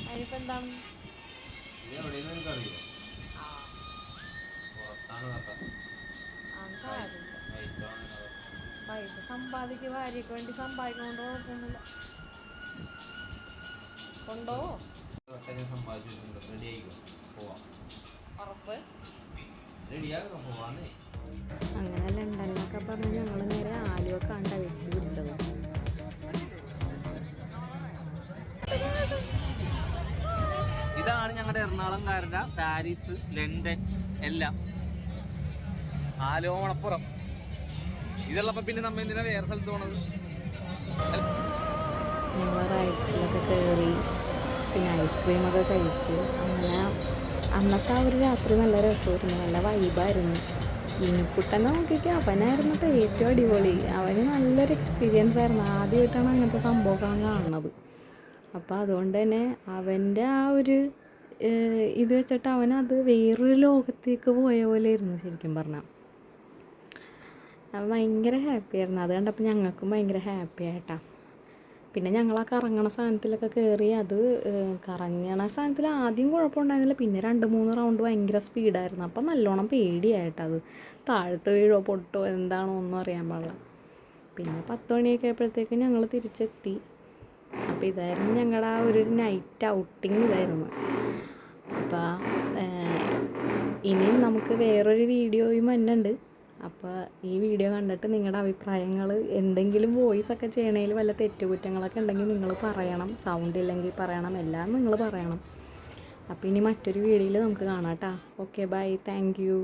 അതിനിപ്പോ എന്താണ് പൈസ സമ്പാദിക്കുക, ഭാര്യക്ക് വേണ്ടി സമ്പാദിക്കണോണ്ട് കുഴപ്പമൊന്നുമില്ല. കൊണ്ടോ ഉറപ്പ്. അങ്ങനെ ലണ്ടനിലൊക്കെ പറഞ്ഞ് ഞങ്ങൾ നേരെ ആലുവ കണ്ട വെച്ച് വിട്ടത്. ഇതാണ് ഞങ്ങളുടെ എറണാകുളംകാരുടെ പാരീസ്, ലണ്ടൻ എല്ലാം. ആലുവ മണപ്പുറം ഇതുള്ളപ്പോൾ പിന്നെ നമ്മ എന്തിനാ വേറെ സ്ഥലത്ത് പോണത്? ഞങ്ങൾ റൈഡ്സിലൊക്കെ കയറി, പിന്നെ ഐസ്ക്രീമൊക്കെ കഴിച്ച്. അങ്ങനെ അന്നത്തെ ആ ഒരു രാത്രി നല്ല രസമായിരുന്നു, നല്ല വൈബായിരുന്നു. ഇനിക്കുട്ടനെ നോക്കിയിട്ട് അവനായിരുന്നു കേട്ടോ ഏറ്റവും അടിപൊളി. അവന് നല്ലൊരു എക്സ്പീരിയൻസ് ആയിരുന്നു. ആദ്യമായിട്ടാണ് അങ്ങനത്തെ സംഭവമൊക്കെ കാണുന്നത്. അപ്പോൾ അതുകൊണ്ട് തന്നെ അവൻ്റെ ആ ഒരു ഇത് വെച്ചിട്ട് അവനത് വേറൊരു ലോകത്തേക്ക് പോയ പോലെ ആയിരുന്നു ശരിക്കും പറഞ്ഞാൽ. അവൻ ഭയങ്കര ഹാപ്പിയായിരുന്നു. അത് കണ്ടപ്പോൾ ഞങ്ങൾക്കും ഭയങ്കര ഹാപ്പി ആയിട്ടാണ്. പിന്നെ ഞങ്ങൾ ആ കറങ്ങണ സാധനത്തിലൊക്കെ കയറി. അത് കറങ്ങണ സാധനത്തിൽ ആദ്യം കുഴപ്പമുണ്ടായിരുന്നില്ല, പിന്നെ 2-3 റൗണ്ട് ഭയങ്കര സ്പീഡായിരുന്നു. അപ്പം നല്ലോണം പേടിയായിട്ടത് താഴത്ത് വീഴോ പൊട്ടോ എന്താണോ ഒന്നും അറിയാൻ പാടില്ല. പിന്നെ 10 മണിയൊക്കെ ആയപ്പോഴത്തേക്കും ഞങ്ങൾ തിരിച്ചെത്തി. അപ്പോൾ ഇതായിരുന്നു ഞങ്ങളുടെ ആ ഒരു നൈറ്റ് ഔട്ടിങ് ഇതായിരുന്നു. അപ്പോൾ ഇനിയും നമുക്ക് വേറൊരു വീഡിയോയും വന്നുണ്ട്. അപ്പോൾ ഈ വീഡിയോ കണ്ടിട്ട് നിങ്ങളുടെ അഭിപ്രായങ്ങൾ, എന്തെങ്കിലും വോയിസൊക്കെ ചെയ്യണതിൽ വല്ല തെറ്റുകുറ്റങ്ങളൊക്കെ ഉണ്ടെങ്കിൽ നിങ്ങൾ പറയണം. സൗണ്ട് ഇല്ലെങ്കിൽ പറയണം, എല്ലാം നിങ്ങൾ പറയണം. അപ്പോൾ ഇനി മറ്റൊരു വീഡിയോയിൽ നമുക്ക് കാണാം കേട്ടോ. Okay, bye, thank U.